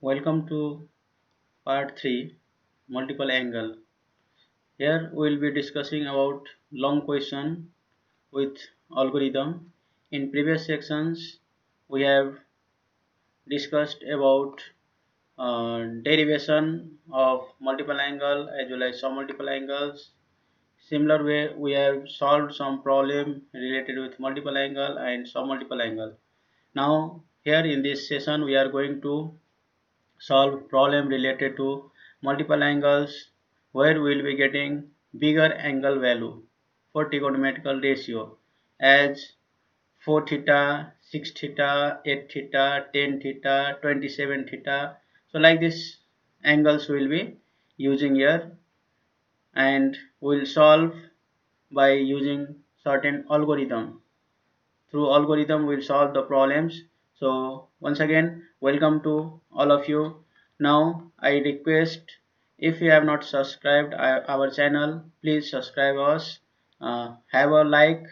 Welcome to part 3 multiple angle. Here we will be discussing about long question with algorithm. In previous sections we have discussed about derivation of multiple angle as well as some multiple angles. Similar way we have solved some problem related with multiple angle and some multiple angle. Now here in this session we are going to solve problem related to multiple angles where we will be getting bigger angle value for trigonometrical ratio as 4 theta, 6 theta, 8 theta, 10 theta, 27 theta. So like this angles we will be using here, and we will solve by using certain algorithm. Through algorithm we will solve the problems. So once again welcome to all of you. Now I request, if you have not subscribed our channel, please subscribe us. Have a like,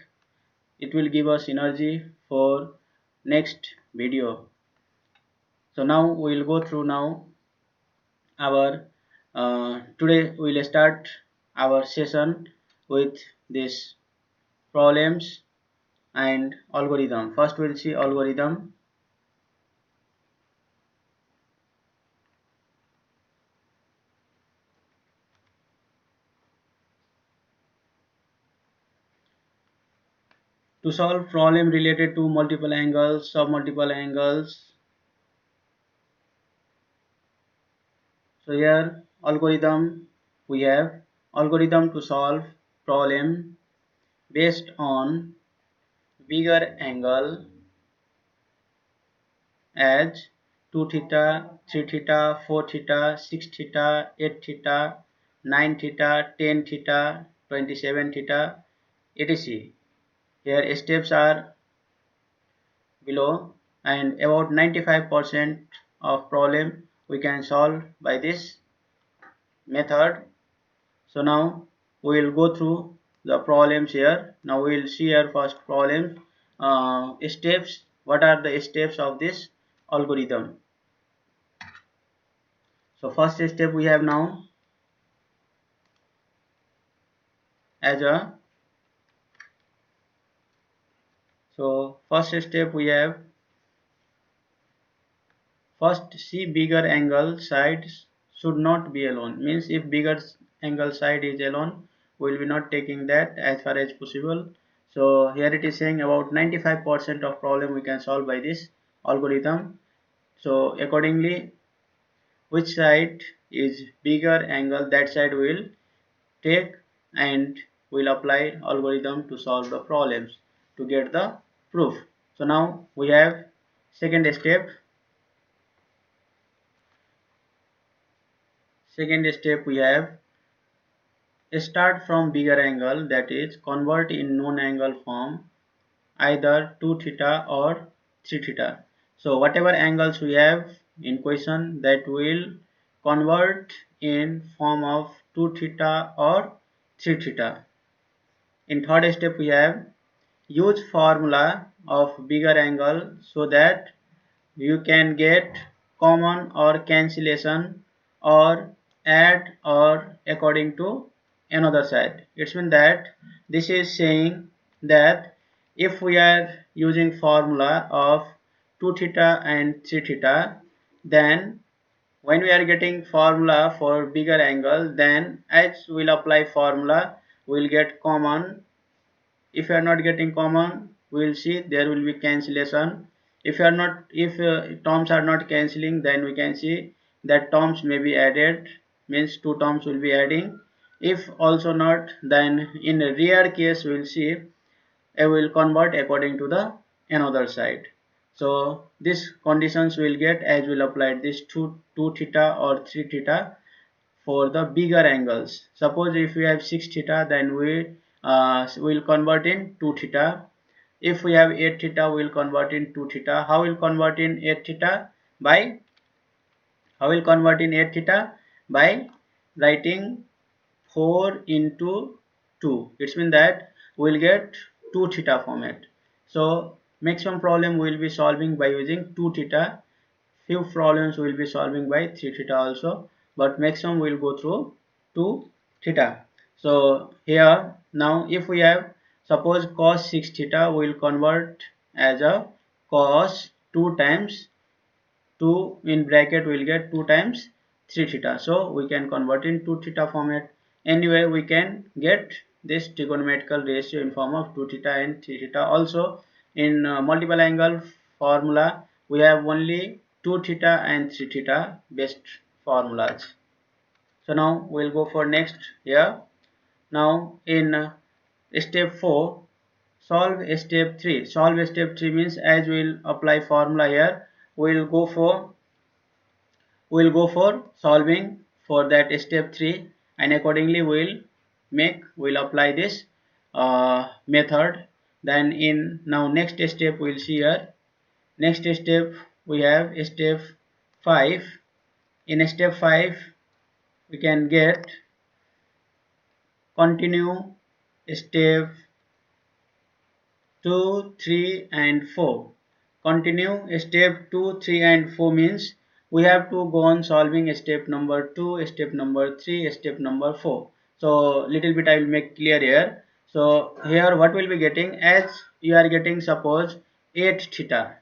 it will give us energy for next video. So now we will go through now our today we will start our session with this problems and algorithm. First we'll see algorithm. To solve problem related to multiple angles, submultiple angles. So here algorithm, we have algorithm to solve problem based on bigger angle as 2 theta, 3 theta, 4 theta, 6 theta, 8 theta, 9 theta, 10 theta, 27 theta, etc. Here steps are below, and about 95% of problem we can solve by this method. So now we will go through the problems here. Now we will see our first problem steps. What are the steps of this algorithm? So first step we have now as a, so first step we have, first see bigger angle sides should not be alone. Means if bigger angle side is alone, we will be not taking that as far as possible. So here it is saying about 95% of problem we can solve by this algorithm. So accordingly, which side is bigger angle, that side we will take, and we'll apply algorithm to solve the problems to get the proof. So now we have second step. Second step we have start from bigger angle, that is convert in known angle form either 2 theta or 3 theta. So whatever angles we have in question, that will convert in form of 2 theta or 3 theta. In third step we have use formula of bigger angle so that you can get common or cancellation or add or according to another side. It means that this is saying that if we are using formula of 2 theta and 3 theta, then when we are getting formula for bigger angle, then as we'll apply formula we'll get common. If you are not getting common, we will see there will be cancellation. If you are not, if terms are not cancelling, then we can see that terms may be added, means two terms will be adding. If also not, then in a rare case we will see it will convert according to the another side. So these conditions will get as we'll apply this 2 theta or 3 theta for the bigger angles. Suppose if we have 6 theta, then we will convert in 2 theta. If we have 8 theta, we will convert in 2 theta. How will convert in 8 theta? By, how will convert in 8 theta? By writing 4 into 2. It means that we will get 2 theta format. So maximum problem we will be solving by using 2 theta few problems will be solving by 3 theta also, but maximum will go through 2 theta. So here now if we have suppose cos 6 theta, we will convert as a cos 2 times 2 in bracket will get 2 times 3 theta. So we can convert in 2 theta format. Anyway, we can get this trigonometrical ratio in form of 2 theta and 3 theta. Also in multiple angle formula we have only 2 theta and 3 theta best formulas. So now we'll go for next here. Now in step 4 solve step 3. Solve step 3 means as we'll apply formula here, we'll go for solving for that step 3, and accordingly we'll apply this method. Then in now next step we'll see here. Next step we have step 5. In step 5 we can get continue step 2, 3 and 4. Continue step 2, 3 and 4 means we have to go on solving step number 2, step number 3, step number 4. So little bit I will make clear here. So here what we'll be getting, as you are getting suppose 8 theta,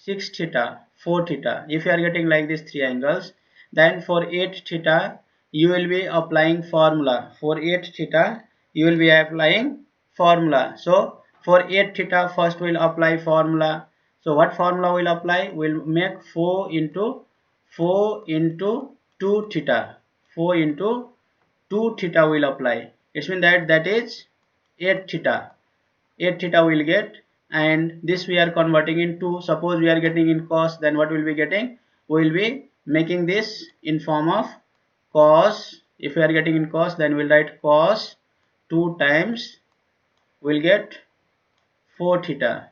6 theta, 4 theta. If you are getting like this 3 angles, then for 8 theta you will be applying formula. For 8 theta you will be applying formula. So for 8 theta first we'll apply formula. So what formula will apply? We'll make 4 into 2 theta. 4 into 2 theta will apply. It means that is 8 theta. 8 theta will get, and this we are converting into, suppose we are getting in cos, then what will be getting? We will be making this in form of cos. If we are getting in cos, then we'll write cos 2 times we'll get 4 theta.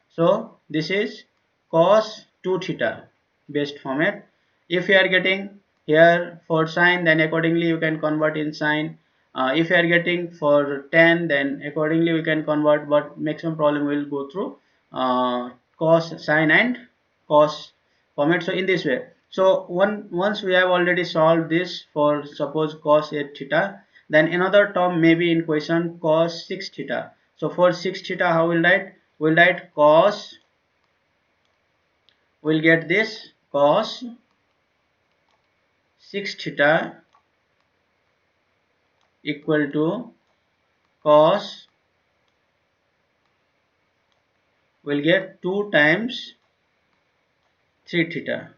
So this is cos 2 theta best format. If you are getting here for sine, then accordingly you can convert in sine. If you are getting for tan, then accordingly we can convert, but maximum problem will go through cos, sine and cos format. So in this way, so once we have already solved this for suppose cos 8 theta, then another term may be in question cos 6 theta. So for 6 theta how will write? We'll write cos, we'll get this cos 6 theta equal to cos, we'll get 2 times 3 theta.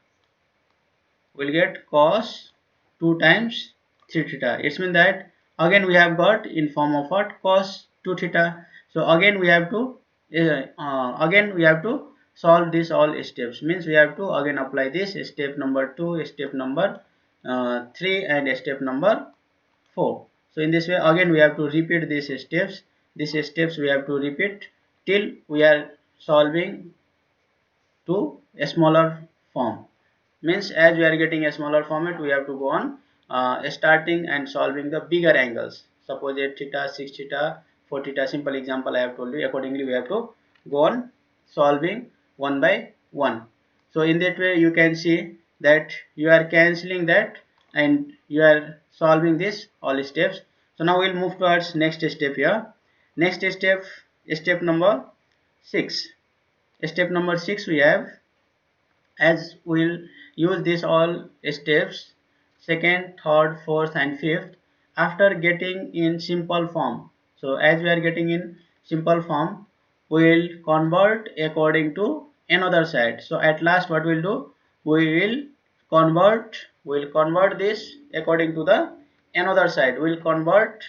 We'll get cos 2 times 3 theta. It means that again we have got in form of what? Cos 2 theta. So again we have to solve this all steps. Means we have to again apply this step number 2, step number 3 and step number 4. So in this way again we have to repeat these steps. These steps we have to repeat till we are solving to a smaller form. Means as we are getting a smaller format, we have to go on starting and solving the bigger angles. Suppose 8 theta, 6 theta, 4 theta, simple example I have told you. Accordingly we have to go on solving one by one. So in that way you can see that you are cancelling that and you are solving this all steps. So now we'll move towards next step here. Next step, step number 6. Step number 6 we have, as we'll use this all steps, second, third, fourth and fifth, after getting in simple form. So as we are getting in simple form, we will convert according to another side. So at last what we'll do, we'll convert this according to the another side. We'll convert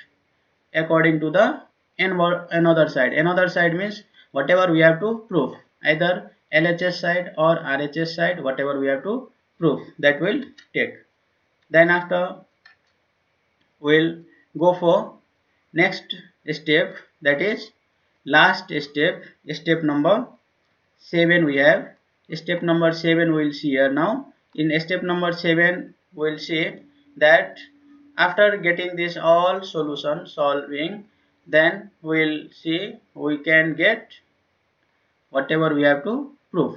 according to the another side. Another side means whatever we have to prove, either LHS side or RHS side, whatever we have to prove, that will take. Then after we'll go for next step, that is last step, step number 7 we have. Step number 7 we'll see here now. In step number 7 we'll see that after getting this all solution solving, then we'll see we can get whatever we have to prove.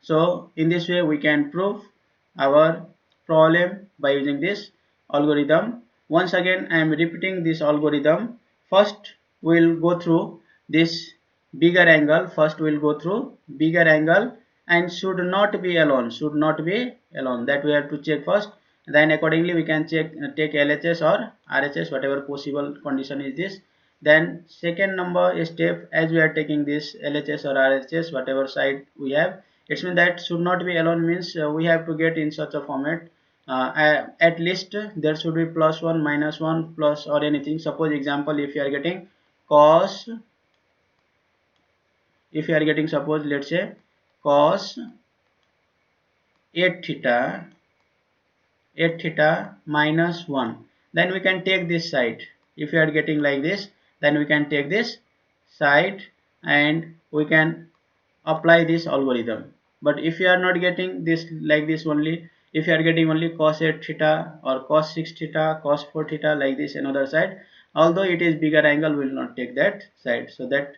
So in this way we can prove our problem by using this algorithm. Once again I am repeating this algorithm. First we will go through this bigger angle. First we will go through bigger angle and should not be alone. Should not be alone. That we have to check first. Then accordingly we can check take LHS or RHS, whatever possible condition is this. Then second number step, as we are taking this LHS or RHS, whatever side we have, it means that should not be alone means we have to get in such a format. At least there should be plus 1, minus 1, plus or anything. Suppose example, if you are getting cos, if you are getting, suppose let's say cos 8 theta, 8 theta minus 1, then we can take this side. If you are getting like this, then we can take this side and we can apply this algorithm. But if you are not getting this like this only, if you are getting only cos 8 theta or cos 6 theta, cos 4 theta like this another side, although it is bigger angle, we will not take that side. So that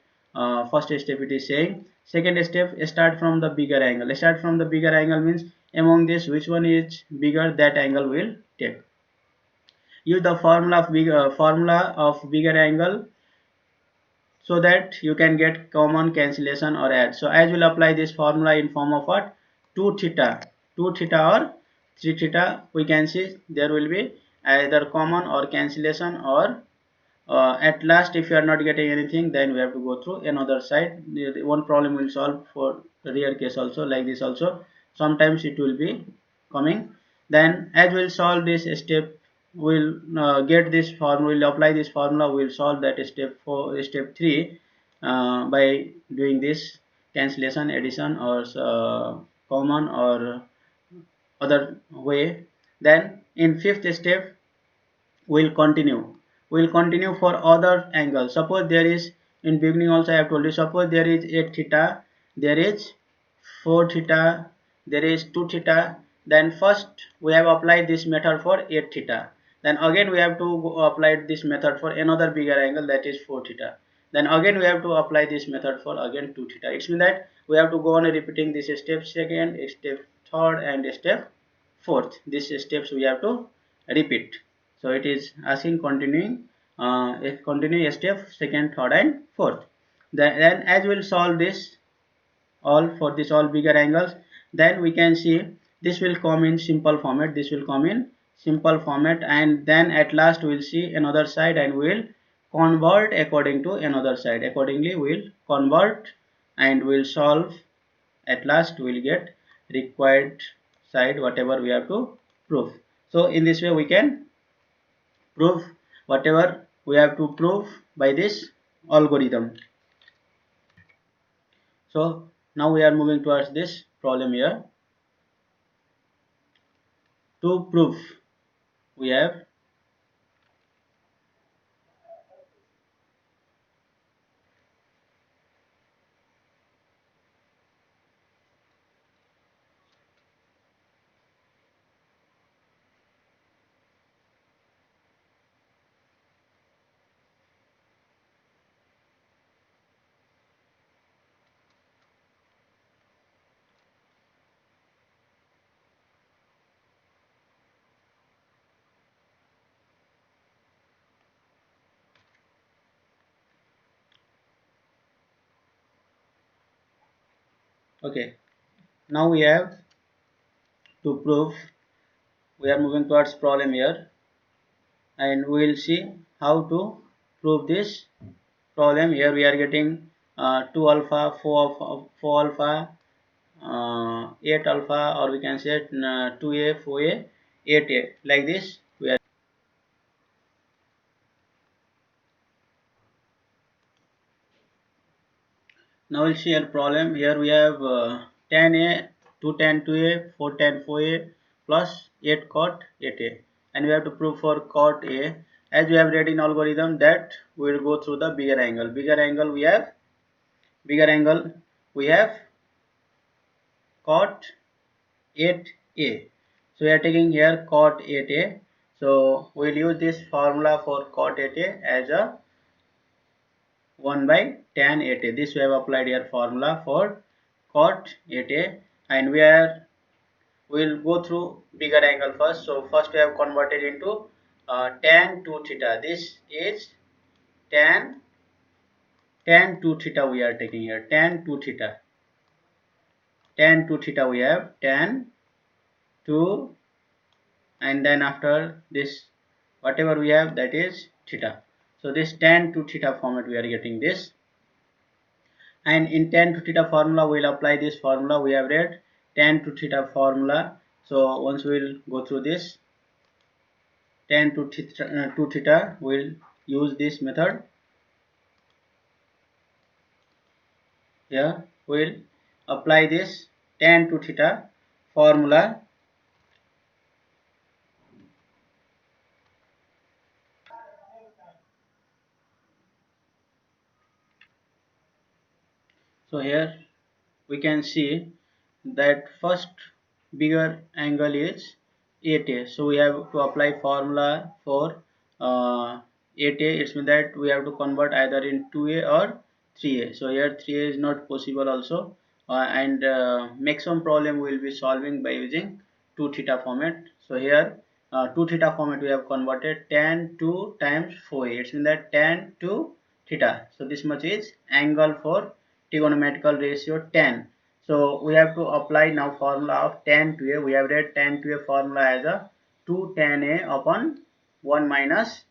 first step it is saying. Second step, start from the bigger angle. Start from the bigger angle means among this which one is bigger, that angle will take. Use the formula of bigger angle so that you can get common cancellation or add. So as we'll apply this formula in form of what? 2 theta. 2 theta or 3 theta, we can see there will be either common or cancellation, or at last if you are not getting anything, then we have to go through another side. The one problem will solve for rare case also, like this also. Sometimes it will be coming. Then as we'll solve this step, we'll get this formula, we'll apply this formula, we'll solve that step 3 by doing this cancellation, addition, or common or other way. Then in fifth step we'll continue for other angles. Suppose there is, in beginning also I have told you, suppose there is 8 theta, there is 4 theta, there is 2 theta. Then first we have applied this method for 8 theta, then again we have to apply this method for another bigger angle, that is 4 theta. Then again we have to apply this method for again 2 theta. It means that we have to go on repeating this step second, step third, and step fourth. These steps we have to repeat. So it is asking continuing, continue step second, third, and fourth. Then as we'll solve this all for this all bigger angles, then we can see this will come in simple format, this will come in simple format, and then at last we'll see another side and we'll convert according to another side. Accordingly we'll convert and we'll solve. At last we'll get required side, whatever we have to prove. So in this way we can prove whatever we have to prove by this algorithm. So now we are moving towards this problem here. To prove, we have okay. Now we have to prove. We are moving towards problem here, and we will see how to prove this problem. Here we are getting 2 alpha, 4 alpha, 8 alpha, or we can say 2a, 4a, 8a, like this. We are now we'll see a problem. Here we have 10a, 2 tan 2a, 4 tan 4a, plus 8 cot 8a, and we have to prove for cot a. As we have read in algorithm that we will go through the bigger angle. Bigger angle we have cot 8a. So we are taking here cot 8a. So we will use this formula for cot 8a as a 1 by tan 8a. This we have applied here formula for cot 8a. and we'll go through bigger angle first. So first we have converted into tan 2 theta. This is tan 2 theta we are taking here. Tan 2 theta. Tan 2 theta we have tan 2, and then after this whatever we have, that is theta. So this tan 2 theta format we are getting this, and in tan 2 theta formula we'll apply this formula. We have read tan 2 theta formula. So once we'll go through this tan 2 theta, we'll use this method. Here we'll apply this tan 2 theta formula. So here we can see that first bigger angle is 8a. So we have to apply formula for 8a. It means that we have to convert either in 2a or 3a. So here 3a is not possible also, and maximum problem we will be solving by using 2 theta format. So here 2 theta format we have converted tan 2 times 4a. It means that tan 2 theta. So this much is angle for trigonometrical ratio tan. So we have to apply now formula of tan to a. We have read tan to a formula as a 2 tan a upon 1 minus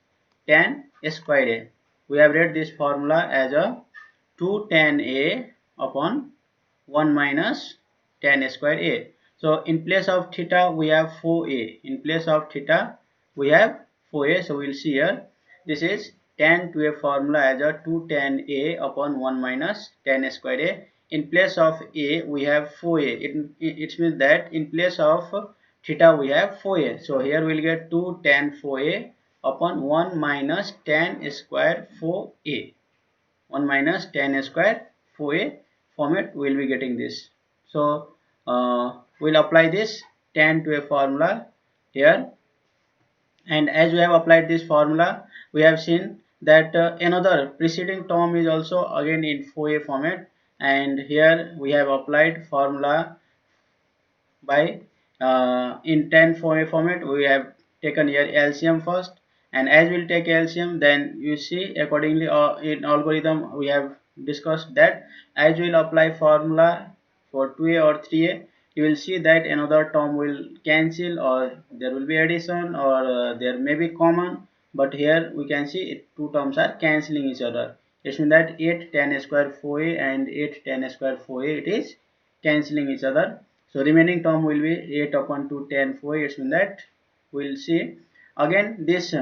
tan square a. We have read this formula as a 2 tan a upon 1 minus tan square a. So in place of theta we have 4a. In place of theta we have 4a. So we will see here. This is tan to a formula as a 2 tan a upon 1 minus tan square a. In place of a we have 4a. It means that in place of theta we have 4a. So here we will get 2 tan 4a upon 1 minus tan square 4a. 1 minus tan square 4a format we will be getting this. So we'll apply this tan to a formula here, and as we have applied this formula we have seen that another preceding term is also again in 4a format, and here we have applied formula by in 10 format. We have taken here LCM first, and as we'll take LCM then you see accordingly in algorithm we have discussed that as we'll apply formula for 2a or 3a, you will see that another term will cancel, or there will be addition, or there may be common, but here we can see two terms are cancelling each other. It means that 8 tan square 4a and 8 tan square 4a, it is cancelling each other. So remaining term will be 8 upon 2 tan 4a. It means that we will see again this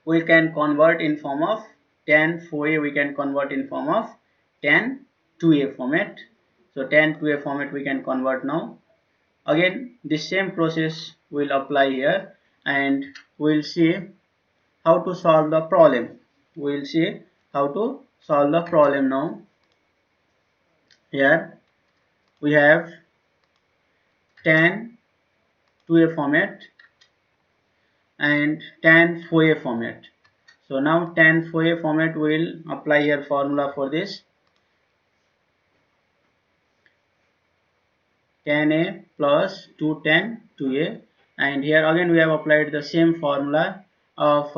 we can convert in form of tan 4a, we can convert in form of tan 2a format. So tan 2a format we can convert now. Again the same process will apply here, and we will see how to solve the problem. We will see how to solve the problem now. Here we have tan 2a format and tan 4a format. So now tan 4a format will apply here formula for this tan a plus 2 tan 2a, and here again we have applied the same formula of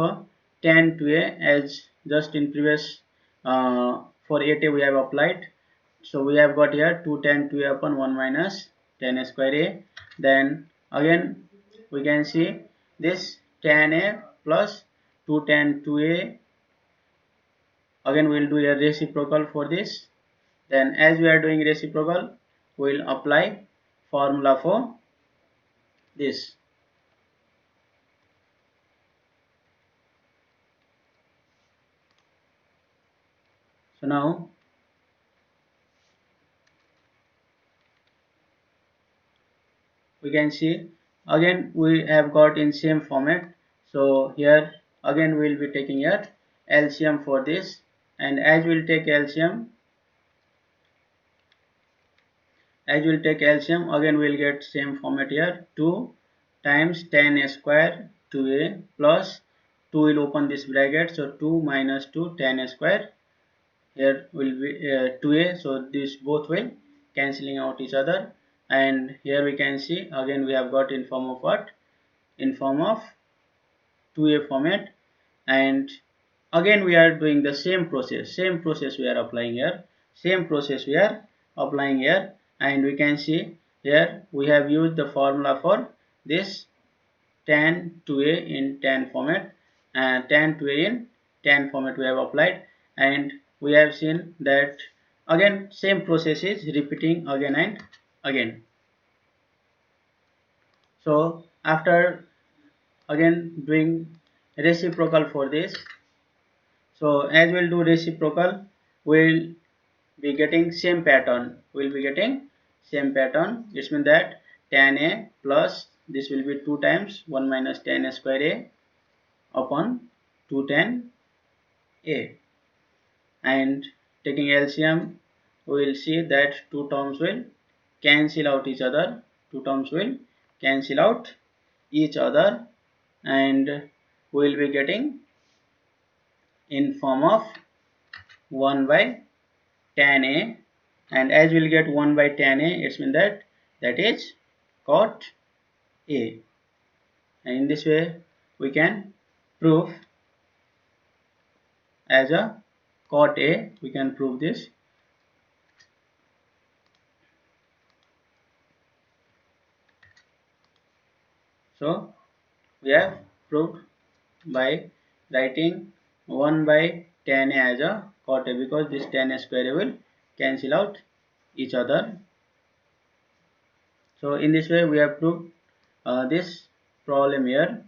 tan 2a as just in previous for 8a we have applied. So we have got here 2 tan 2a upon 1 minus tan square a. Then again we can see this tan a plus 2 tan 2a. Again we will do a reciprocal for this. Then as we are doing reciprocal, we will apply formula for this. So now we can see again we have got in same format. So here again we will be taking here LCM for this, and as we will take LCM, again we will get same format here 2 times tan square 2a plus 2 will open this bracket, so 2 minus 2 tan square, here will be 2a, so this both will cancelling out each other, and here we can see again we have got in form of what, in form of 2a format. And again we are doing the same process we are applying here, same process we are applying here. And we can see here we have used the formula for this tan 2a in tan format, and tan 2a in tan format we have applied. And we have seen that again same process is repeating again and again. So after again doing reciprocal for this, so as we'll do reciprocal, we'll be getting same pattern, which means that tan a plus this will be 2 times 1 minus tan a square a upon 2 tan a. And taking LCM, we will see that two terms will cancel out each other, and we will be getting in form of 1 by tan a. And as we will get 1 by tan a, it means that is cot a. And in this way we can prove as a cot a, we can prove this. So we have proved by writing 1 by tan a as a cot a, because this tan a square will cancel out each other. So in this way we have proved this problem here.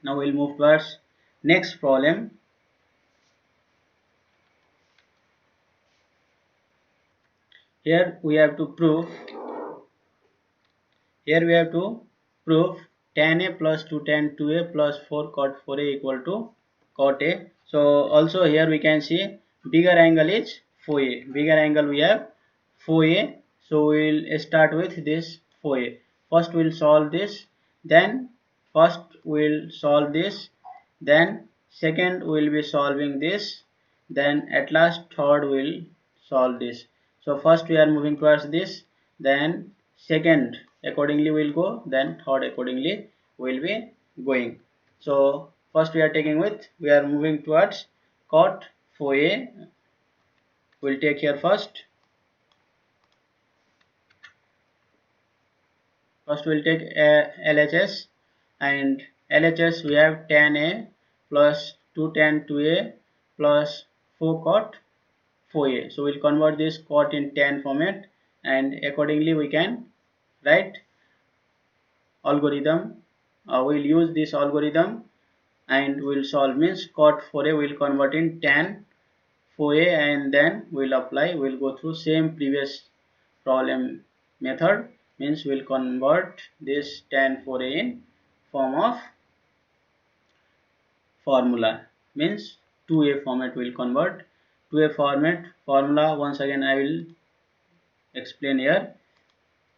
Now we'll move towards next problem. Here we have to prove tan a plus 2 tan 2a plus 4 cot 4a equal to cot a. So also here we can see bigger angle is 4a, bigger angle we have 4a. So we'll start with this 4a. First we'll solve this, then second we'll be solving this, then at last third we'll solve this. So first we are moving towards this, then second accordingly will go, then third accordingly will be going. So first we are moving towards cot 4a. We'll take here first we'll take LHS, and LHS we have tan a plus 2 tan 2a plus 4 cot 4a. So we'll convert this cot in tan format, and accordingly we can write algorithm. We'll use this algorithm and we'll solve. Means cot 4a will convert in tan 4a, and then we'll go through same previous problem method. Means we'll convert this tan 4a in form of formula, means 2a format will convert. 2a format formula once again I will explain here.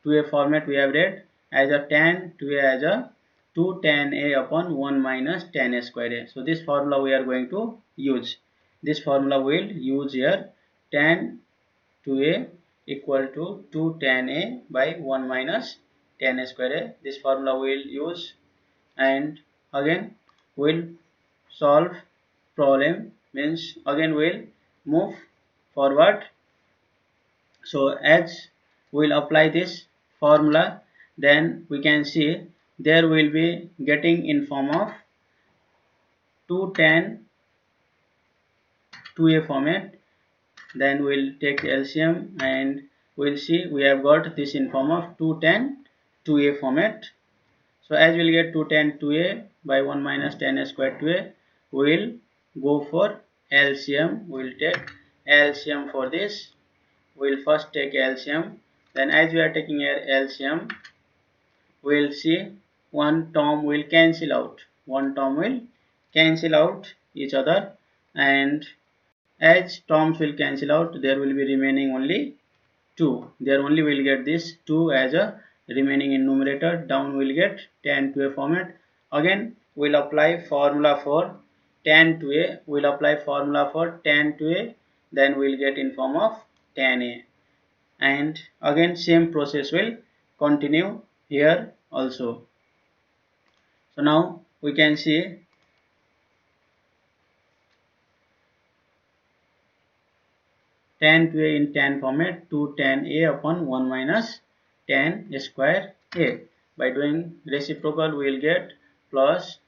2a format we have read as a tan 2a as a 2 tan a upon 1 minus tan a square a. So this formula we are going to use. This formula will use here, tan 2a equal to 2 tan a by 1 minus tan a square a. This formula we will use, and again we'll solve problem. Means again we'll move forward. So as we'll apply this formula, then we can see there will be getting in form of 2 tan 2a format. Then we'll take LCM and we'll see we have got this in form of 2 tan 2a format. So as we'll get 2 tan 2a by 1 minus tan a square 2a, we'll go for LCM. We'll take LCM for this. We'll first take LCM. Then as we are taking here LCM, we'll see one term will cancel out. Each other, and as terms will cancel out, there will be remaining only 2. There only will get this 2 as a remaining in numerator. Down will get tan 2a format. Again we'll apply formula for tan 2a, we'll apply formula for tan 2a, then we'll get in form of tan a, and again same process will continue here also. So now we can see tan 2a in tan format, 2 tan a upon 1 minus tan square a. By doing reciprocal, we will get plus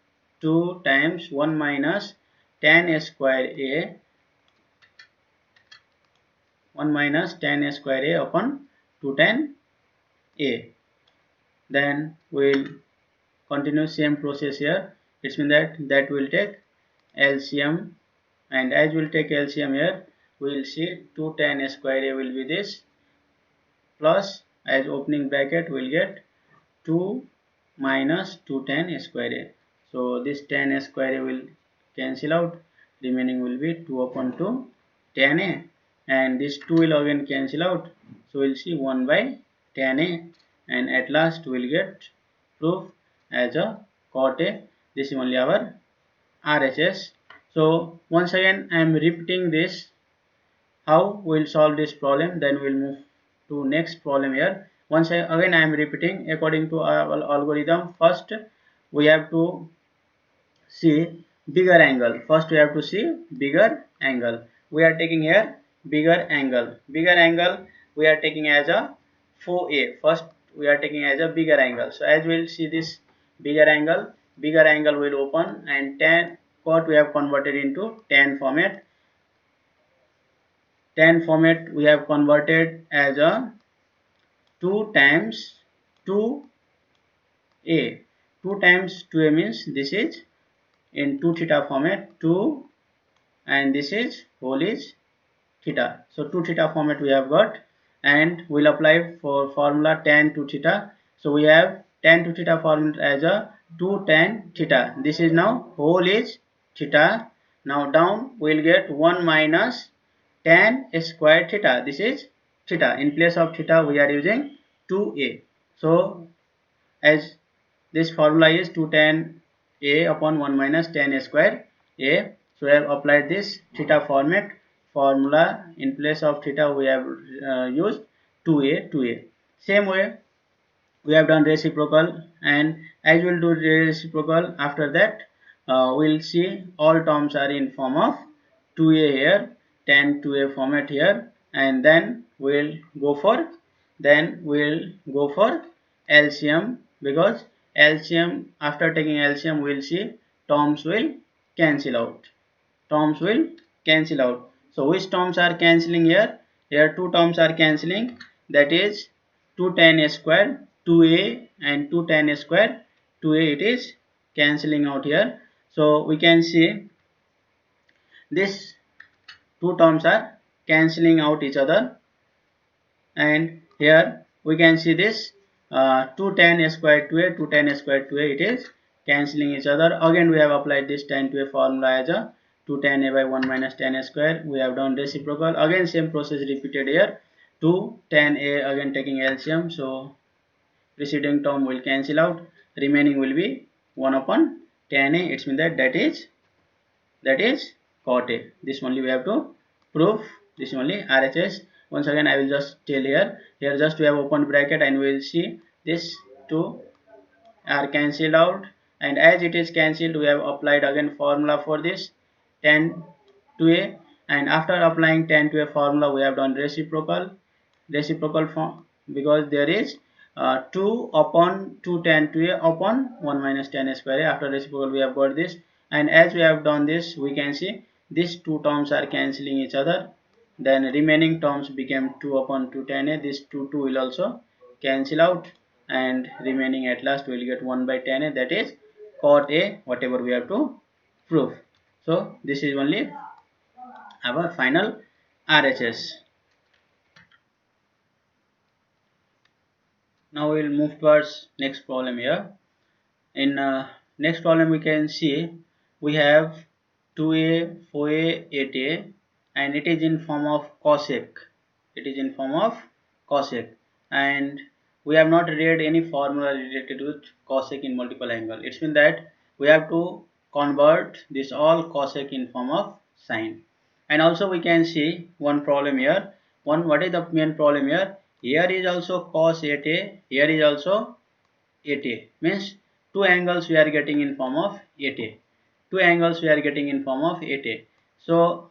2 times 1 minus tan square a, 1 minus tan square a upon 2 tan a. Then we will continue same process here. It means that will take LCM, and as we will take LCM here, we will see 2 tan square a will be this, plus as opening bracket we will get 2 minus 2 tan square a. So this tan square a will cancel out, remaining will be 2 upon 2 tan a, and this 2 will again cancel out, so we will see 1 by tan a, and at last we will get proof as a cot a. This is only our RHS. So once again I am repeating this, how we will solve this problem, then we will move to next problem here. Once again I am repeating, according to our algorithm, first we have to see bigger angle. First we have to see bigger angle. We are taking here bigger angle. Bigger angle we are taking as a 4a. First we are taking as a bigger angle. So as we will see this bigger angle will open, and tan cot we have converted into tan format. Tan format we have converted as a 2 times 2a. 2 times 2a means this is in 2 theta format, 2, and this is whole is theta. So 2 theta format we have got, and we'll apply for formula tan 2 theta. So we have tan 2 theta format as a 2 tan theta. This is now whole is theta. Now down we'll get 1 minus tan square theta. This is theta. In place of theta we are using 2a. So as this formula is 2 tan a upon 1 minus tan square a. So we have applied this theta format formula. In place of theta we have used 2a. Same way we have done reciprocal, and as we will do reciprocal, after that we will see all terms are in form of 2a here, tan 2a format here, and then we will go for LCM, because LCM, after taking LCM we will see terms will cancel out. So which terms are cancelling here? Here two terms are cancelling, that is 2 tan square 2a and 2 tan square 2a, it is cancelling out here. So we can see this two terms are cancelling out each other, and here we can see this 2 tan square 2a, 2 tan square 2a, it is cancelling each other. Again we have applied this tan 2a formula as a 2 tan a by 1 minus tan square. We have done reciprocal, again same process repeated here. 2 tan a, again taking LCM, so preceding term will cancel out, remaining will be 1 upon tan a. It means that is cot a. This only we have to prove. This is only RHS. Once again I will just tell here just we have opened bracket, and we will see this 2 are cancelled out, and as it is cancelled we have applied again formula for this tan to a, and after applying tan to a formula we have done reciprocal form, because there is 2 upon 2 tan to a upon 1 minus tan square a. After reciprocal we have got this, and as we have done this we can see these two terms are cancelling each other, then remaining terms became 2 upon 2 tan a. This 2 will also cancel out, and remaining at last we will get 1 by tan a, that is cot a, whatever we have to prove. So this is only our final RHS. Now we will move towards next problem here. In next problem we can see we have 2a, 4a, 8a, and it is in form of cosec. And we have not read any formula related with cosec in multiple angle. It means that we have to convert this all cosec in form of sine. And also we can see one problem here. What is the main problem here? Here is also cos 8a, here is also 8a, means two angles we are getting in form of 8a. Two angles we are getting in form of 8a. So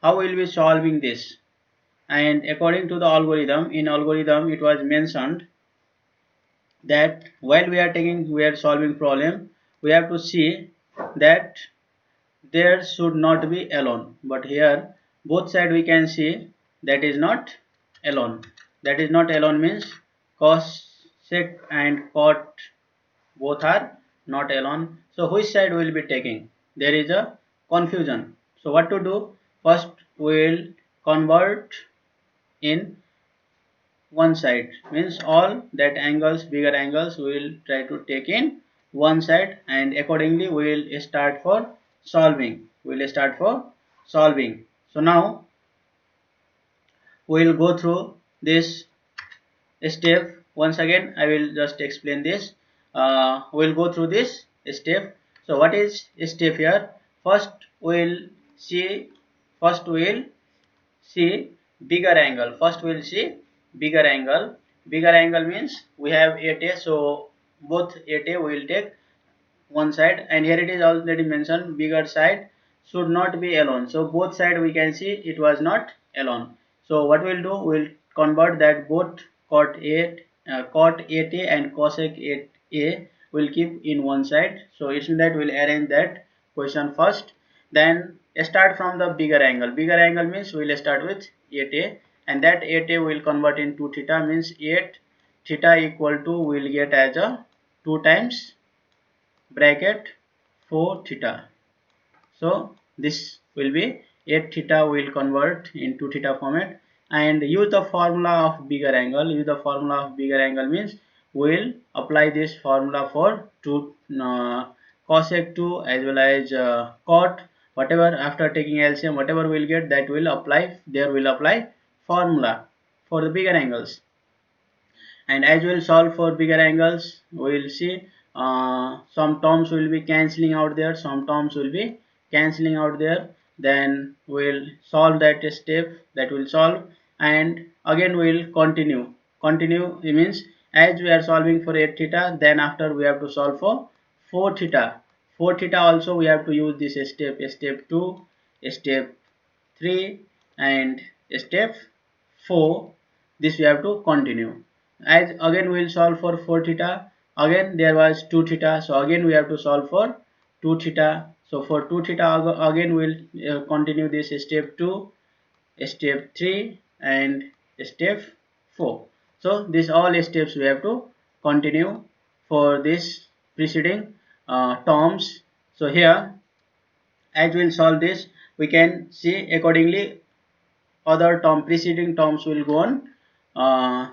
how will we solving this? And according to the algorithm, in algorithm it was mentioned that while we are solving problem, we have to see that there should not be alone, but here both side we can see that is not alone. That is not alone means cosec and cot both are not alone. So which side we will be taking? There is a confusion. So what to do? First we will convert in one side, means all that angles, bigger angles, we will try to take in one side, and accordingly we will start for solving. So now we will go through this step once again. I will just explain this. We will go through this step. So what is step here? First we will see first we will see bigger angle. First we will see bigger angle. Bigger angle means we have 8a, so both 8a we will take one side, and here it is already mentioned bigger side should not be alone. So both side we can see it was not alone. So what we'll do, we'll convert that both cot 8a and cosec 8a will keep in one side. So it's in that we'll arrange that question first, then start from the bigger angle. Bigger angle means we'll start with 8a, and that 8a will convert into theta, means 8 theta equal to we'll get as a 2 times bracket 4 theta. So this will be 8 theta will convert into theta format, and use the formula of bigger angle. Use the formula of bigger angle means we will apply this formula for 2 cosec 2 as well as cot, whatever after taking LCM whatever we'll get, that will apply, there will apply formula for the bigger angles. And as we will solve for bigger angles, we will see some terms will be cancelling out there, some terms will be cancelling out there. Then we will solve that step, that will solve, and again we will continue. It means as we are solving for 8 theta, then after we have to solve for 4 theta. 4 theta also we have to use this step 2, step 3 and step 4. This we have to continue. As again we will solve for 4 theta, again there was 2 theta, so again we have to solve for 2 theta. So for 2 theta again we will continue this step 2, step 3 and step 4. So these all steps we have to continue for this preceding terms. So here as we will solve this, we can see accordingly other term preceding terms will go on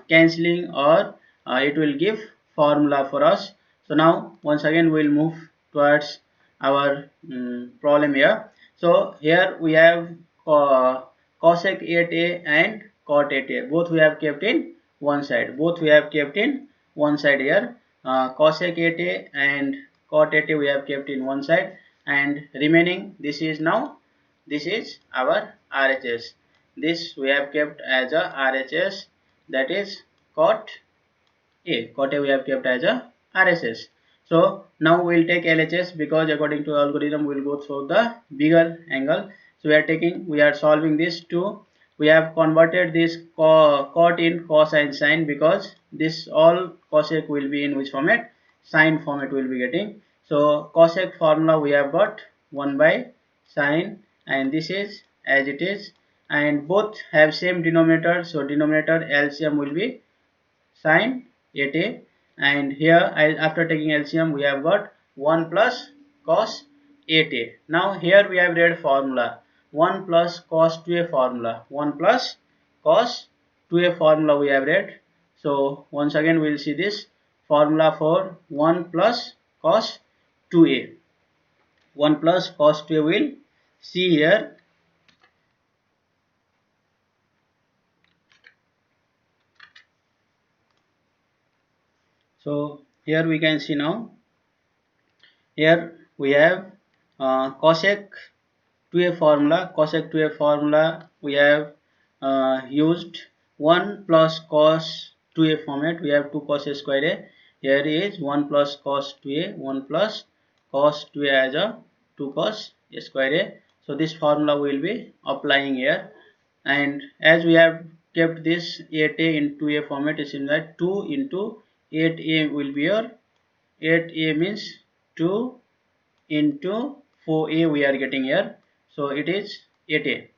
cancelling, or it will give formula for us. So now once again we will move towards our problem here. So here we have cosec 8a and cot 8a, both we have kept in one side, here. Cosec 8a and cot 8a we have kept in one side, and remaining this is now, this is our RHS. This we have kept as a RHS, that is cot A. Cot A we have kept as a RHS. So now we will take LHS, because according to algorithm we will go through the bigger angle. So we are solving this to, we have converted this cot in cosine sine, because this all cosec will be in which format? Sine format will be getting. So cosec formula we have got 1 by sine, and this is as it is, and both have same denominator, so denominator LCM will be sine 8a, and here after taking LCM we have got 1 plus cos 8a. Now here we have read formula 1 plus cos 2a formula, 1 plus cos 2a formula we have read. So once again we will see this formula for 1 plus cos 2a. 1 plus cos 2a will see here. So here we can see now, here we have cosec 2a formula. Cosec 2a formula we have used 1 plus cos 2a format. We have 2 cos a square a. Here is 1 plus cos 2a, 1 plus cos 2a as a 2 cos a square a. So this formula we will be applying here, and as we have kept this 8a in 2a format, it seems that 2 into 8a will be your 8a means 2 into 4a we are getting here, so it is 8a.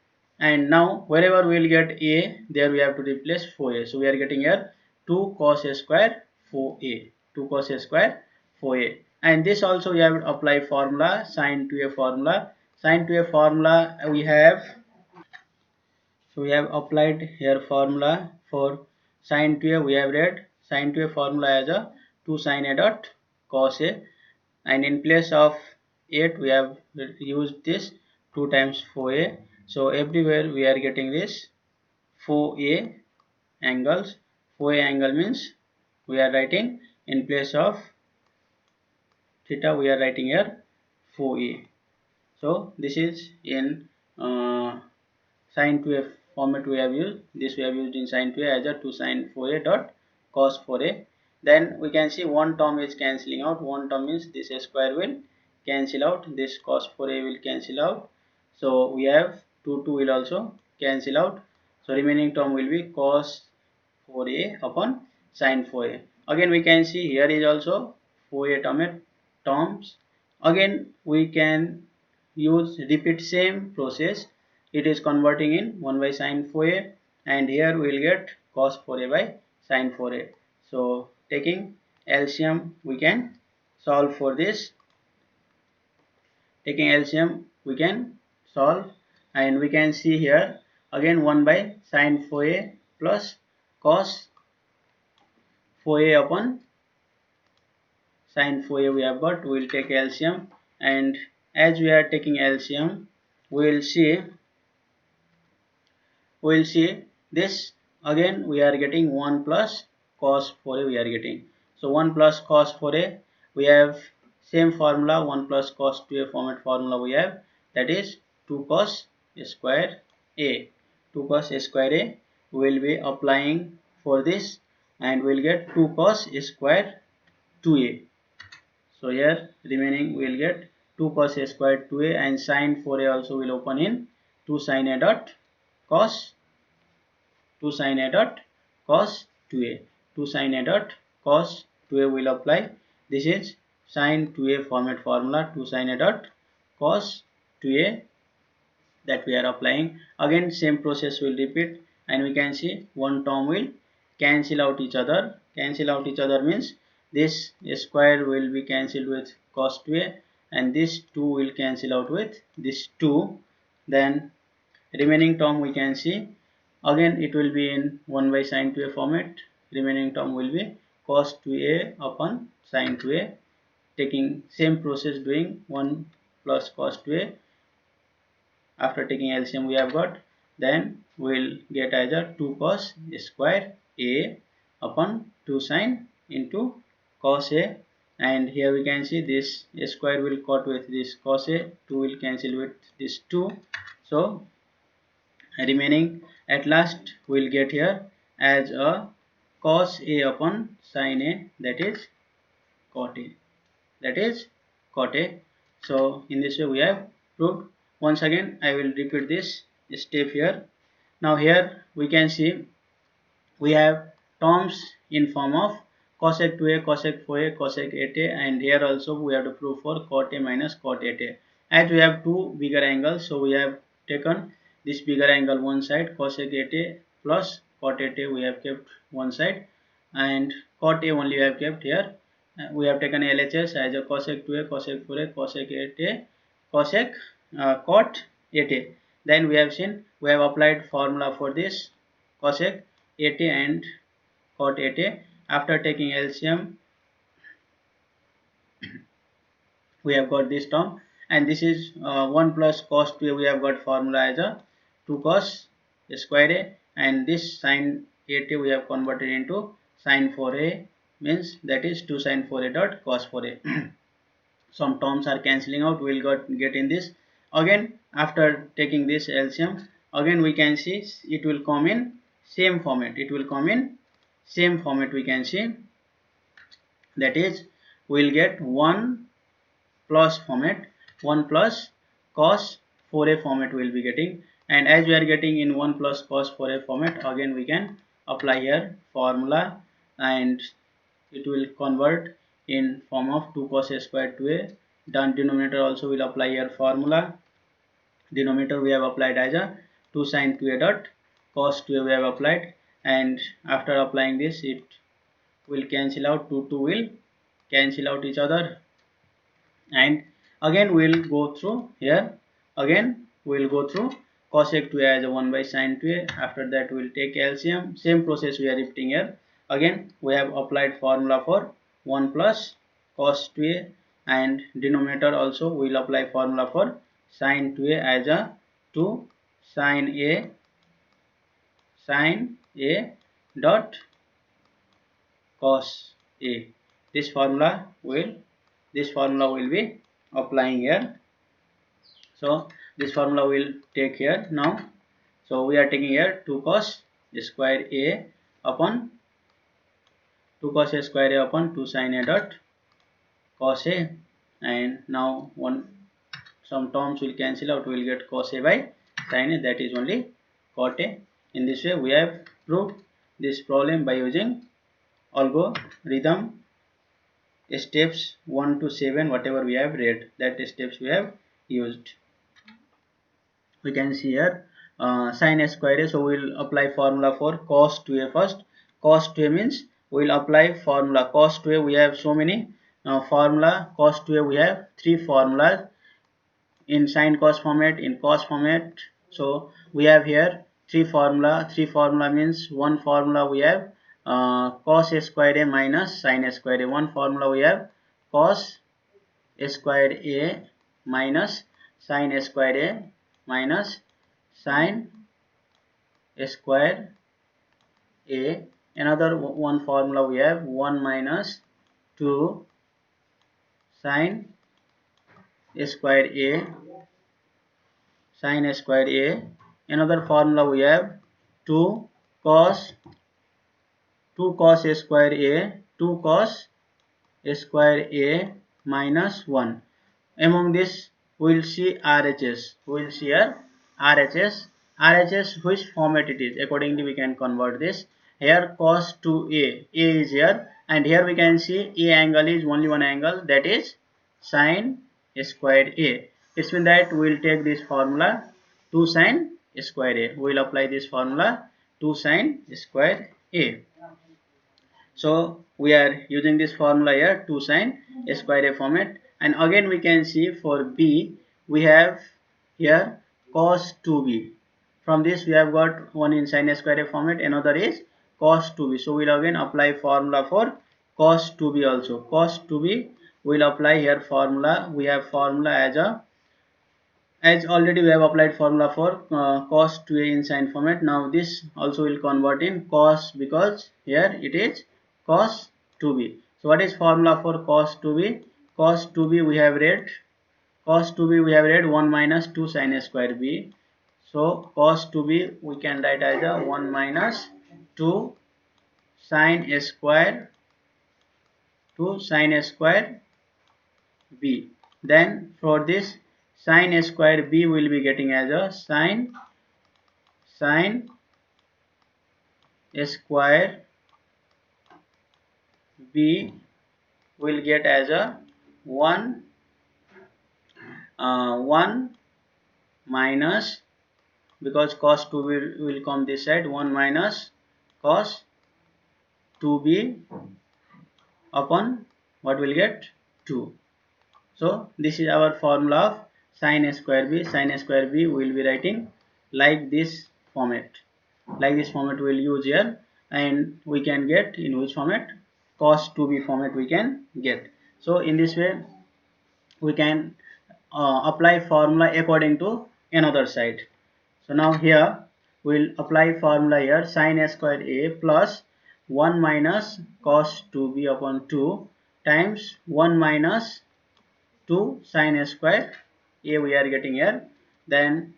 And now wherever we will get a, there we have to replace 4a, so we are getting here 2 cos a square 4a, 2 cos a square 4a. And this also we have to apply formula, sin 2a formula. Sin 2a formula we have, so we have applied here formula for sin 2a. We have read sin 2a formula as a 2 sin a dot cos a, and in place of 8 we have used this 2 times 4a. So everywhere we are getting this 4a angles. 4a angle means we are writing in place of theta, we are writing here 4a. So this is in sin 2a format we have used. This we have used in sin 2a as a 2 sin 4a dot cos 4a. Then we can see one term is cancelling out. One term means this square will cancel out, this cos 4a will cancel out. So we have 2 will also cancel out. So remaining term will be cos 4a upon sin 4a. Again we can see here is also 4a terms. Again we can use repeat same process. It is converting in 1 by sin 4a, and here we will get cos 4a by sin 4a. So taking LCM we can solve for this. Taking LCM we can solve, and we can see here again 1 by sin 4a plus cos 4a upon sin 4a we have got. We will take LCM, and as we are taking LCM we will see this again we are getting 1 plus cos 4a we are getting. So 1 plus cos 4a we have same formula, 1 plus cos 2a format formula we have, that is 2 cos square a. 2 cos square a we will be applying for this, and we will get 2 cos square 2a. So here remaining we will get 2 cos a square 2a, and sin 4a also will open in 2 sin a dot cos 2 sin a dot cos 2a. 2 sin a dot cos 2a will apply. This is sin 2a format formula, 2 sin a dot cos 2a that we are applying. Again same process will repeat, and we can see one term will cancel out each other. Cancel out each other means this square will be cancelled with cos 2a, and this 2 will cancel out with this 2. Then remaining term we can see again it will be in 1 by sin 2a format. Remaining term will be cos 2a upon sin 2a. Taking same process, doing 1 plus cos 2a. After taking LCM we have got, then we will get as a 2 cos square a upon 2 sin into cos a, and here we can see this square will cut with this cos a, 2 will cancel with this 2. So remaining at last we will get here as a cos a upon sin a, that is cot a, that is cot a. So in this way we have proved. Once again I will repeat this step here. Now here we can see we have terms in form of cosec 2a, cosec 4a, cosec 8a, and here also we have to prove for cot a minus cot 8a. As we have two bigger angles, so we have taken this bigger angle one side, cosec 8a plus cot 8a we have kept one side, and cot a only we have kept here. We have taken LHS as a cosec 2a, cosec 4a, cosec 8a, cosec cot 8a. Then we have seen we have applied formula for this cosec 8a and cot 8a. After taking LCM we have got this term, and this is 1 plus cos 2a we have got formula as a 2 cos square a, and this sin 8a we have converted into sin 4a, means that is 2 sin 4a dot cos 4a. some terms are cancelling out, we'll get in this. Again, after taking this LCM, again we can see it will come in same format. It will come in same format. We can see that is, we'll get 1 plus format, 1 plus cos 4a format will be getting, and as we are getting in 1 plus cos 4a format, again we can apply here formula, and it will convert in form of 2 cos a square to a. Done. Denominator also will apply here formula. Denominator we have applied as a 2 sin 2a dot cos 2a we have applied, and after applying this it will cancel out, 2 will cancel out each other, and again we'll go through here. Again we'll go through cosec 2a as a 1 by sin 2a. After that we'll take LCM. Same process we are repeating here. Again we have applied formula for 1 plus cos 2a, and denominator also we'll apply formula for sin 2a as a 2 sin a dot cos a. This formula will be applying here. So this formula will take here now. So we are taking here 2 cos square a upon 2 cos a square a upon 2 sin a dot cos a, and now some terms will cancel out. We will get cos a by sin a, that is only cot a. In this way we have proved this problem by using algorithm steps 1 to 7, whatever we have read, that steps we have used. We can see here sin a square a, so we will apply formula for cos 2a first. Cos 2a means we will apply formula cos 2a. We have so many formula. Cos 2a we have 3 formulas in sin cos format, in cos format. So we have here 3 formula. 3 formula means one formula we have cos a square a minus sin a square a. One formula we have cos a square a minus sin a square a minus sin a square a. Another one formula we have 1 minus 2 sin a square a sin a square a. Another formula we have 2 cos a square a, 2 cos a square a minus 1. Among this we will see RHS. We will see here RHS. RHS, which format it is, accordingly we can convert this. Here cos 2a, a is here, and here we can see a angle is only one angle, that is sin a square a. It means that we will take this formula 2 sin a square a. We will apply this formula 2 sin square a. So we are using this formula here 2 sin a square a format, and again we can see for b we have here cos 2b. From this we have got one in sin a square a format, another is cos 2b. So we will again apply formula for cos 2b also. Cos 2b we will apply here formula. We have formula as already we have applied formula for cos 2a in sin format. Now this also will convert in cos, because here it is cos 2b. So what is formula for cos 2b? Cos 2b we have read 1 minus 2 sin a square b. So cos 2b we can write as a 1 minus 2 sin a square b. Then for this sin a square b will be getting as a sin a square b will get as a 1 minus, because cos 2 will come this side, 1 minus cos 2b upon what will get 2. So this is our formula of sin a square b. Sin a square b we will be writing like this format. Like this format we will use here, and we can get in which format? Cos 2b format we can get. So in this way we can apply formula according to another side. So now here we will apply formula here sin a square a plus 1 minus cos 2b upon 2 times 1 minus 2 sine square a we are getting here. Then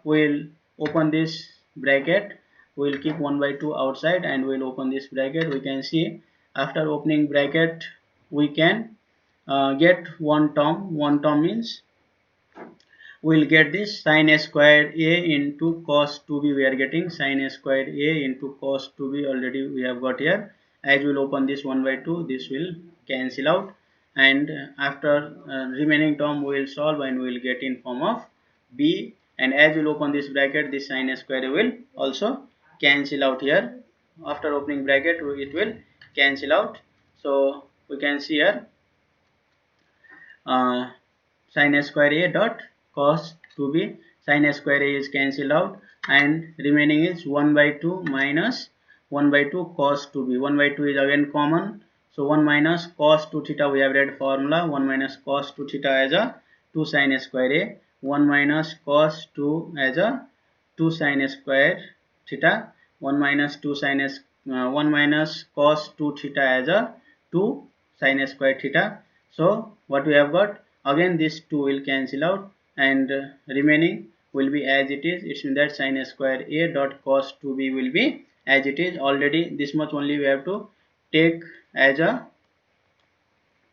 we'll open this bracket, we'll keep 1 by 2 outside and we'll open this bracket. We can see after opening bracket we can get one term. One term means we'll get this sine square a into cos 2b. We are getting sine square a into cos 2b already we have got here. As we'll open this 1 by 2, this will cancel out, and after remaining term we will solve and we will get in form of b. And as we'll open this bracket, this sine square a will also cancel out here. After opening bracket it will cancel out. So we can see here uh, sin square a dot cos 2b. Sin square a is cancelled out and remaining is 1 by 2 minus 1 by 2 cos 2b. 1 by 2 is again common, so 1 minus cos 2 theta, we have read formula 1 minus cos 2 theta as a 2 sin square a, 1 minus cos 2 as a 2 sin square theta, 1 minus 2 sin 1 minus cos 2 theta as a 2 sin square theta. So what we have got, again this 2 will cancel out and remaining will be as it is. It means that sin square a dot cos 2b will be as it is. Already this much only we have to take as a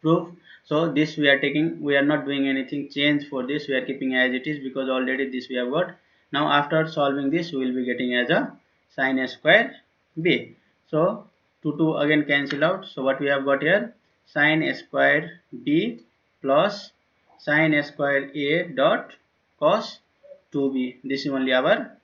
proof. So this we are taking, we are not doing anything change for this, we are keeping as it is because already this we have got. Now after solving this we will be getting as a sin square b. So 2 again cancel out. So what we have got here, sin square b plus sin square a dot cos 2b. This is only our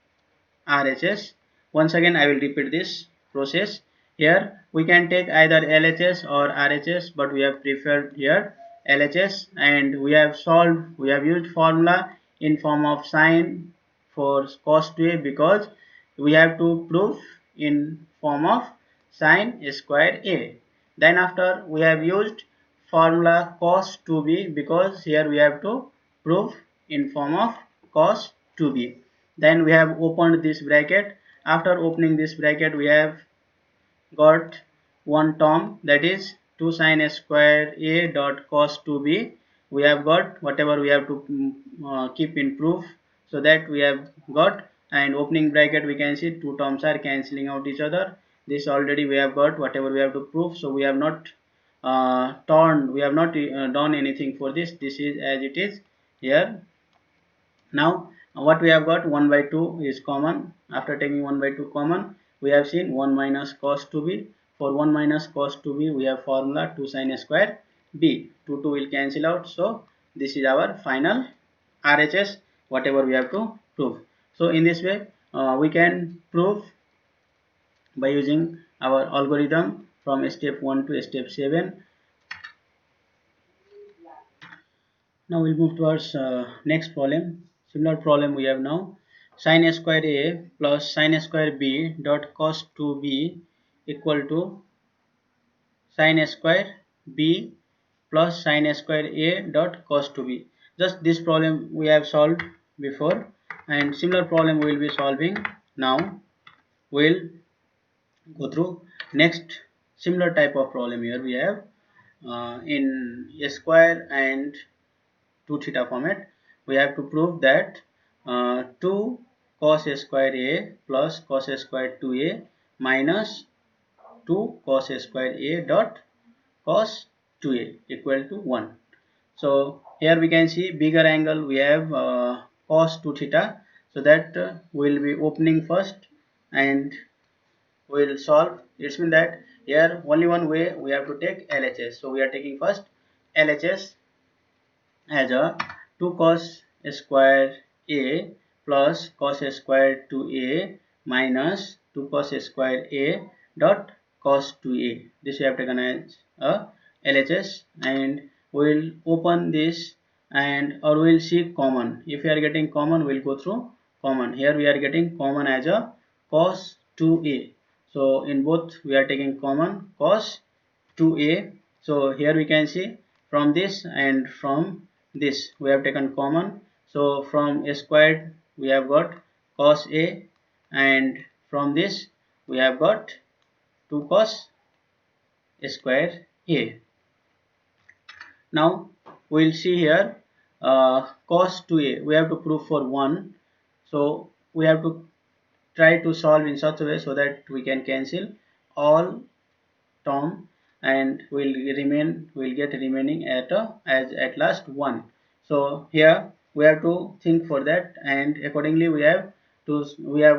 RHS. Once again I will repeat this process. Here we can take either LHS or RHS, but we have preferred here LHS, and we have solved, we have used formula in form of sine for cos 2a because we have to prove in form of sine square a. Then after we have used formula cos 2b because here we have to prove in form of cos 2b. Then we have opened this bracket. After opening this bracket we have got one term, that is 2 sin square a dot cos 2b. We have got whatever we have to keep in proof, so that we have got, and opening bracket we can see two terms are cancelling out each other. This already we have got whatever we have to prove, so we have not we have not done anything for this. This is as it is here. Now what we have got, 1 by 2 is common. After taking 1 by 2 common, we have seen 1 minus cos 2b. For 1 minus cos 2b we have formula 2 sin square b. 2 will cancel out. So this is our final RHS, whatever we have to prove. So in this way we can prove by using our algorithm from step 1 to step 7. Now we'll move towards next problem. Similar problem we have now. Sin square a plus sin square b dot cos 2b equal to sin square b plus sin square a dot cos 2b. Just this problem we have solved before, and similar problem we will be solving now. We'll go through next similar type of problem. Here we have in a square and 2 theta format. We have to prove that 2 cos square a plus cos square 2a minus 2 cos square a dot cos 2a equal to 1. So here we can see bigger angle we have cos 2 theta, so that we'll be opening first and we'll solve. It means that here only one way we have to take LHS. So we are taking first LHS as a 2 cos square a plus cos square 2a minus 2 cos square a dot cos 2a. This we have taken as a LHS, and we'll open this and or we'll see common. If we are getting common, we'll go through common. Here we are getting common as a cos 2a. So in both we are taking common cos 2a. So here we can see from this and from this we have taken common. So from a squared we have got cos a, and from this we have got 2 cos square a. Now we'll see here cos 2a we have to prove for 1, so we have to try to solve in such a way so that we can cancel all term and will get remaining at as at last 1. So here we have to think for that, and accordingly we have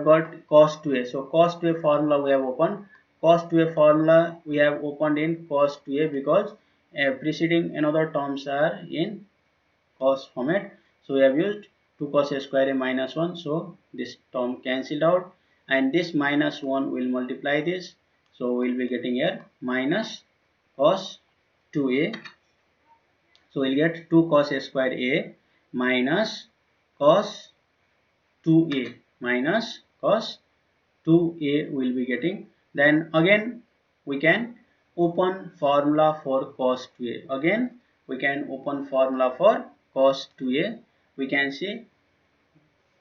got cos 2a. So cos 2a formula we have opened. Cos 2a formula we have opened in cos 2a because preceding another terms are in cos format. So we have used 2 cos a square a minus 1. So this term cancelled out, and this minus 1 will multiply this. So we will be getting here minus cos 2a. So we'll get 2 cos a square a minus cos 2a minus cos 2a will be getting. Then again we can open formula for cos 2a. Again we can open formula for cos 2a. We can see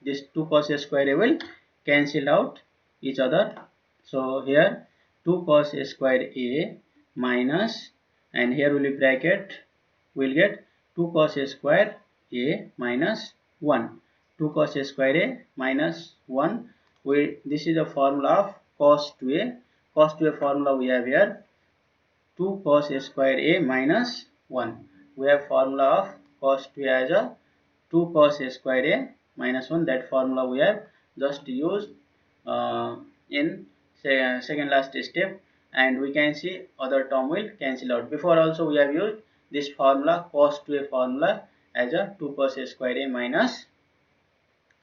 this 2 cos a square a will cancel out each other. So here 2 cos a square a minus, and here will be bracket, we'll get 2 cos a square a minus 1. 2 cos a square a minus 1. This is the formula of cos 2a. Cos 2a formula we have here 2 cos a square a minus 1. We have formula of cos 2a as a 2 cos a square a minus 1. That formula we have just used in second last step, and we can see other term will cancel out. Before also we have used this formula cos 2a formula as a 2 cos a square a minus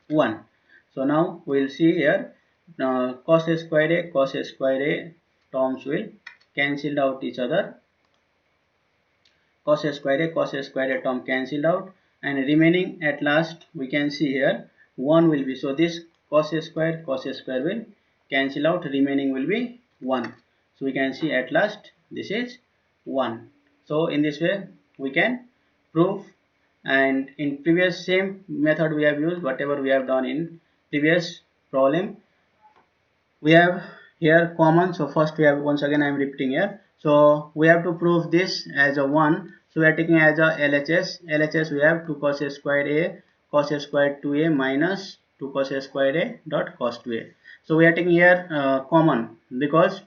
1. So now we will see here cos a square a terms will cancel out each other. Cos a square a term cancelled out, and remaining at last we can see here 1 will be. So this cos a square will cancel out, remaining will be 1. So we can see at last this is 1. So in this way we can prove, and in previous same method we have used whatever we have done in previous problem. We have here common. So first we have, once again I am repeating here, so we have to prove this as a 1. So we are taking as a LHS we have 2 cos a square a cos a square 2a minus 2 cos a square a dot cos 2a. So we are taking here common because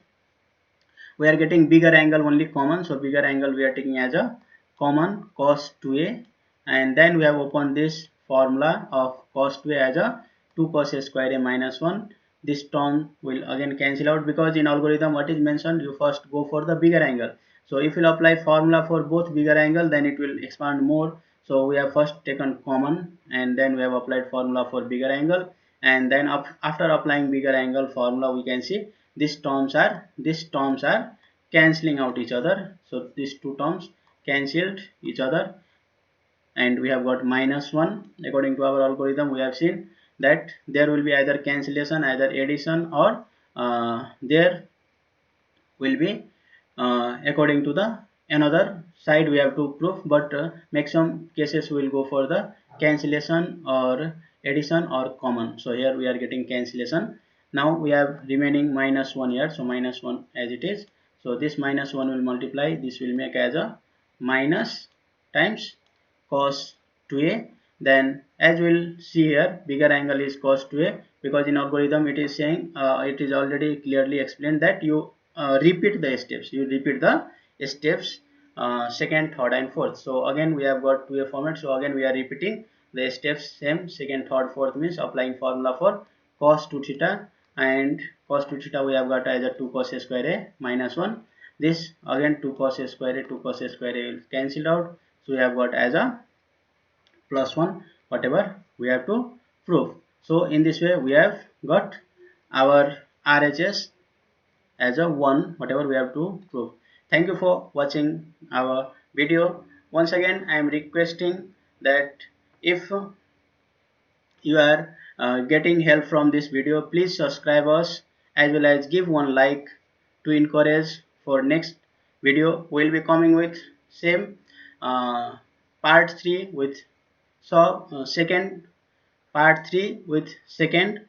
we are getting bigger angle only common. So bigger angle we are taking as a common cos 2a, and then we have opened this formula of cos 2a as a 2 cos a square a minus 1. This term will again cancel out because in algorithm what is mentioned, you first go for the bigger angle. So if you apply formula for both bigger angle, then it will expand more. So we have first taken common, and then we have applied formula for bigger angle, and then after applying bigger angle formula we can see these terms are cancelling out each other. So these two terms cancelled each other, and we have got minus 1. According to our algorithm we have seen that there will be either cancellation, either addition, or there will be according to the another side we have to prove, but maximum cases will go for the cancellation or addition or common. So here we are getting cancellation. Now we have remaining minus 1 here, so minus 1 as it is. So this minus 1 will multiply, this will make as a minus times cos 2a. Then as we'll see here, bigger angle is cos 2a because in algorithm it is saying it is already clearly explained that you repeat the steps. You repeat the steps second, third, and fourth. So again we have got 2a format. So again we are repeating the steps same. Second, third, fourth means applying formula for cos 2 theta, and cos 2 theta we have got as a 2 cos a square a minus 1. This again 2 cos a square a, 2 cos a square a will cancel out. So we have got as a plus 1 whatever we have to prove. So in this way we have got our RHS as a 1 whatever we have to prove. Thank you for watching our video. Once again I am requesting that if you are getting help from this video, please subscribe us as well as give one like to encourage for next video. We will be coming with same part 3 with second part 3 with second,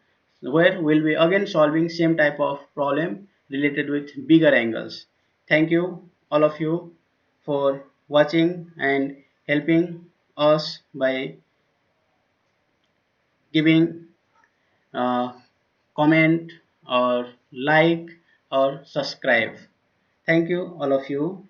where we'll be again solving same type of problem related with bigger angles. Thank you all of you for watching, and helping us by giving comment or like or subscribe. Thank you all of you.